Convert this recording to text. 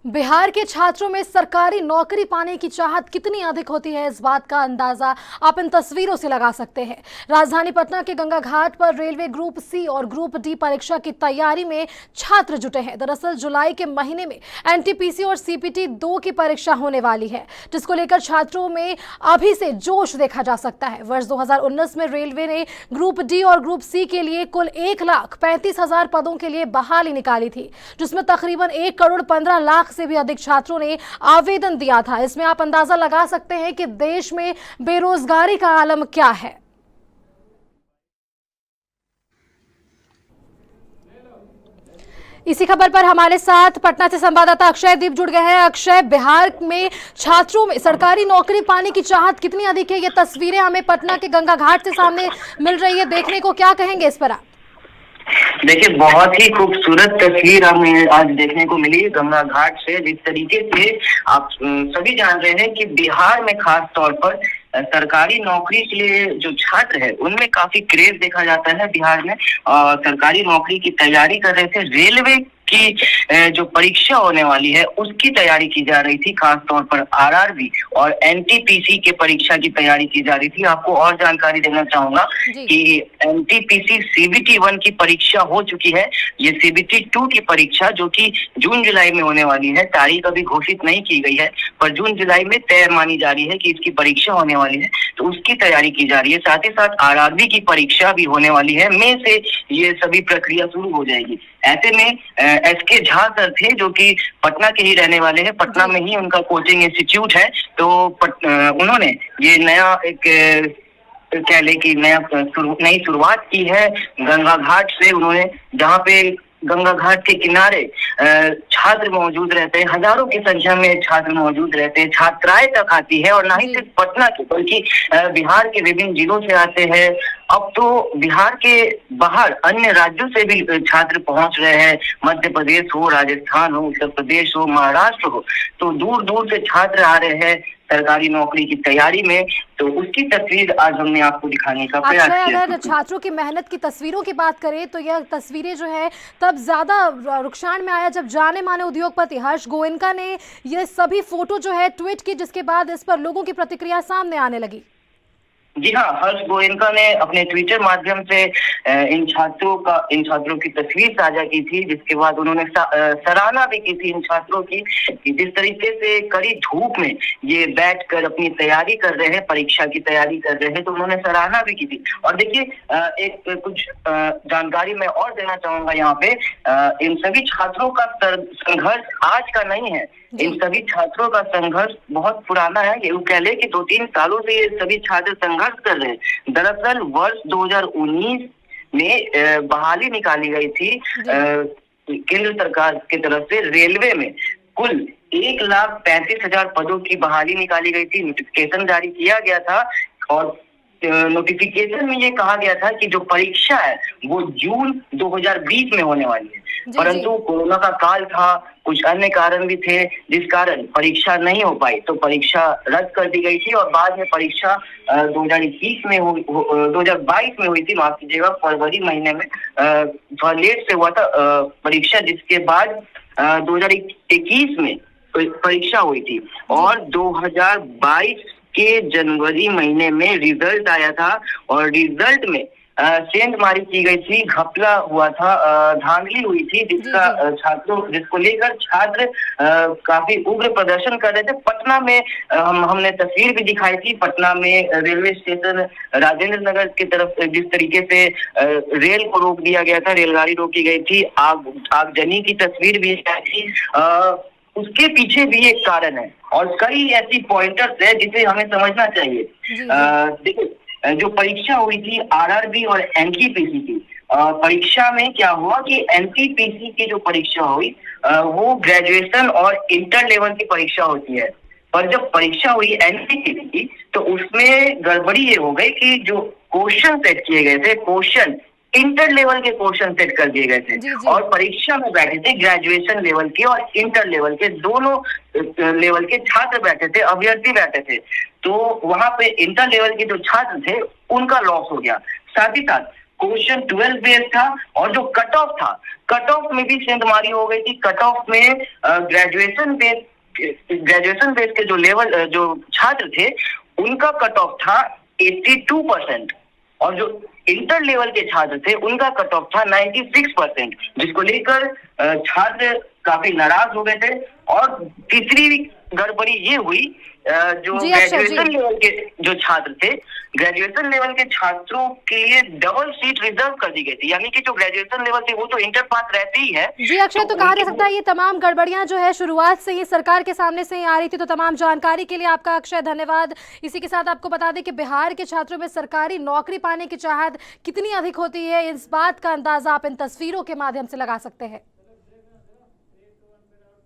बिहार के छात्रों में सरकारी नौकरी पाने की चाहत कितनी अधिक होती है, इस बात का अंदाजा आप इन तस्वीरों से लगा सकते हैं। राजधानी पटना के गंगा घाट पर रेलवे ग्रुप सी और ग्रुप डी परीक्षा की तैयारी में छात्र जुटे हैं। दरअसल जुलाई के महीने में एनटीपीसी और सीपीटी 2 की परीक्षा होने वाली है, जिसको लेकर छात्रों में अभी से जोश देखा जा सकता है। वर्ष 2019 में रेलवे ने ग्रुप डी और ग्रुप सी के लिए कुल 1,35,000 पदों के लिए बहाली निकाली थी, जिसमें तकरीबन 1,15,00,000 से भी अधिक छात्रों ने आवेदन दिया था। इसमें आप अंदाजा लगा सकते हैं कि देश में बेरोजगारी का आलम क्या है। इसी खबर पर हमारे साथ पटना से संवाददाता अक्षय दीप जुड़ गए हैं। अक्षय, बिहार में छात्रों में सरकारी नौकरी पाने की चाहत कितनी अधिक है? ये तस्वीरें हमें पटना के गंगा घाट से सामने मिल रही है, देखने को क्या कहेंगे इस पर आप? देखिए, बहुत ही खूबसूरत तस्वीर हमें आज देखने को मिली गंगा घाट से। जिस तरीके से आप सभी जान रहे हैं कि बिहार में खास तौर पर सरकारी नौकरी के लिए जो छात्र है उनमें काफी क्रेज देखा जाता है बिहार में। और सरकारी नौकरी की तैयारी कर रहे थे। रेलवे की जो परीक्षा होने वाली है उसकी तैयारी की जा रही थी, खास तौर पर आरआरबी और एनटीपीसी के परीक्षा की तैयारी की जा रही थी। आपको और जानकारी देना चाहूंगा कि एनटीपीसी सीबीटी 1 की परीक्षा हो चुकी है। ये सीबीटी 2 की परीक्षा जो कि जून जुलाई में होने वाली है, तारीख अभी घोषित नहीं की गई है, पर जून जुलाई में तय मानी जा रही है कि इसकी परीक्षा होने वाली है, तो उसकी तैयारी की जा रही है। साथ ही साथ आरआरबी की परीक्षा भी होने वाली है। मई से ये सभी प्रक्रिया शुरू हो जाएगी। ऐसे में एसके झा सर थे जो कि पटना के ही रहने वाले हैं, पटना में ही उनका कोचिंग इंस्टीट्यूट है। तो उन्होंने ये नया एक कह ले कि नई शुरुआत की है गंगा घाट से। उन्होंने, जहाँ पे गंगा घाट के किनारे छात्र मौजूद रहते हैं, हजारों की संख्या में छात्र मौजूद रहते हैं, छात्राएं तक आती है। और न ही सिर्फ पटना के बल्कि बिहार के विभिन्न जिलों से आते हैं। अब तो बिहार के बाहर अन्य राज्यों से भी छात्र पहुंच रहे हैं। मध्य प्रदेश हो, राजस्थान हो, उत्तर प्रदेश हो, महाराष्ट्र हो, तो दूर दूर से छात्र आ रहे हैं सरकारी नौकरी की तैयारी में। तो उसकी तस्वीर आज हमने आपको दिखाने का प्रयास किया। अगर छात्रों की मेहनत की तस्वीरों की बात करें तो यह तस्वीरें जो है तब ज्यादा रुखसान में आया जब जाने माने उद्योगपति हर्ष गोयनका ने ये सभी फोटो जो है ट्वीट की, जिसके बाद इस पर लोगों की प्रतिक्रिया सामने आने लगी। जी हाँ, हर्ष गोयनका ने अपने ट्विटर माध्यम से इन छात्रों की तस्वीर साझा की थी, जिसके बाद उन्होंने सराहना भी की थी इन छात्रों की कि जिस तरीके से कड़ी धूप में ये बैठकर अपनी तैयारी कर रहे हैं, परीक्षा की तैयारी कर रहे हैं। तो उन्होंने सराहना भी की थी। और देखिए, एक कुछ जानकारी मैं और देना चाहूंगा यहाँ पे। इन सभी छात्रों का संघर्ष आज का नहीं है। इन सभी छात्रों का संघर्ष बहुत पुराना है। ये कह ले कि 2-3 सालों से ये सभी छात्र संघर्ष कर रहे हैं। दरअसल वर्ष 2019 में बहाली निकाली गई थी केंद्र सरकार की तरफ से। रेलवे में कुल 1,35,000 पदों की बहाली निकाली गई थी। नोटिफिकेशन जारी किया गया था और नोटिफिकेशन में ये कहा गया था कि जो परीक्षा है वो जून 2020 में होने वाली है। परंतु कोरोना का काल था, कुछ अन्य कारण भी थे जिस कारण परीक्षा नहीं हो पाई, तो परीक्षा रद्द कर दी गई थी। और बाद में परीक्षा 2022 में हुई थी, माफ कीजिएगा, फरवरी महीने में थोड़ा लेट से हुआ था परीक्षा, जिसके बाद 2021 में परीक्षा हुई थी। और 2022 के जनवरी महीने में रिजल्ट आया था और रिजल्ट में सेंधमारी की गई थी, घपला हुआ था, धांधली हुई थी, जिसको लेकर छात्र काफी उग्र प्रदर्शन कर रहे थे। पटना में हमने तस्वीर भी दिखाई थी। पटना में रेलवे स्टेशन राजेंद्र नगर की तरफ जिस तरीके से रेल को रोक दिया गया था, रेलगाड़ी रोकी गई थी, आगजनी की तस्वीर भी आई थी। उसके पीछे भी एक कारण है और कई ऐसी पॉइंटर्स है जिसे हमें समझना चाहिए। देखिए, जो परीक्षा हुई थी आरआरबी और एनटीपीसी की परीक्षा में क्या हुआ कि एनटीपीसी की जो परीक्षा हुई वो ग्रेजुएशन और इंटर लेवल की परीक्षा होती है। पर जब परीक्षा हुई एनटीपीसी की तो उसमें गड़बड़ी ये हो गई कि जो क्वेश्चन सेट किए गए थे, क्वेश्चन इंटर लेवल के क्वेश्चन सेट कर दिए गए थे। और परीक्षा में बैठे थे ग्रेजुएशन लेवल के और इंटर लेवल के, दोनों लेवल के छात्र बैठे थे, अभ्यर्थी बैठे थे। तो वहां पे इंटर लेवल के जो छात्र थे उनका लॉस हो गया। साथ ही साथ क्वेश्चन 12 बेस्ड था और जो कट ऑफ था, कट ऑफ में भी सेंधमारी हो गई थी। कट ऑफ में ग्रेजुएशन बेस के जो लेवल जो छात्र थे उनका कट ऑफ था 82% और जो इंटर लेवल के छात्र थे उनका कट ऑफ था 96%, जिसको लेकर छात्र काफी नाराज हो गए थे। और तीसरी गड़बड़ी ये हुई, जो जी, अक्षय जी। ग्रेजुएशन लेवल के जो छात्र थे, ग्रेजुएशन लेवल के छात्रों के लिए डबल सीट रिजर्व कर दी गई थी, यानी कि जो ग्रेजुएशन लेवल थे वो तो इंटर पास रहते ही है। जी अक्षय, तो कहा जा सकता है ये तमाम गड़बड़ियां जो है शुरुआत से ही सरकार के सामने से ही आ रही थी। तो तमाम जानकारी के लिए आपका अक्षय धन्यवाद। इसी के साथ आपको बता दें कि बिहार के छात्रों में सरकारी नौकरी पाने की चाहत कितनी अधिक होती है, इस बात का अंदाजा आप इन तस्वीरों के माध्यम से लगा सकते हैं।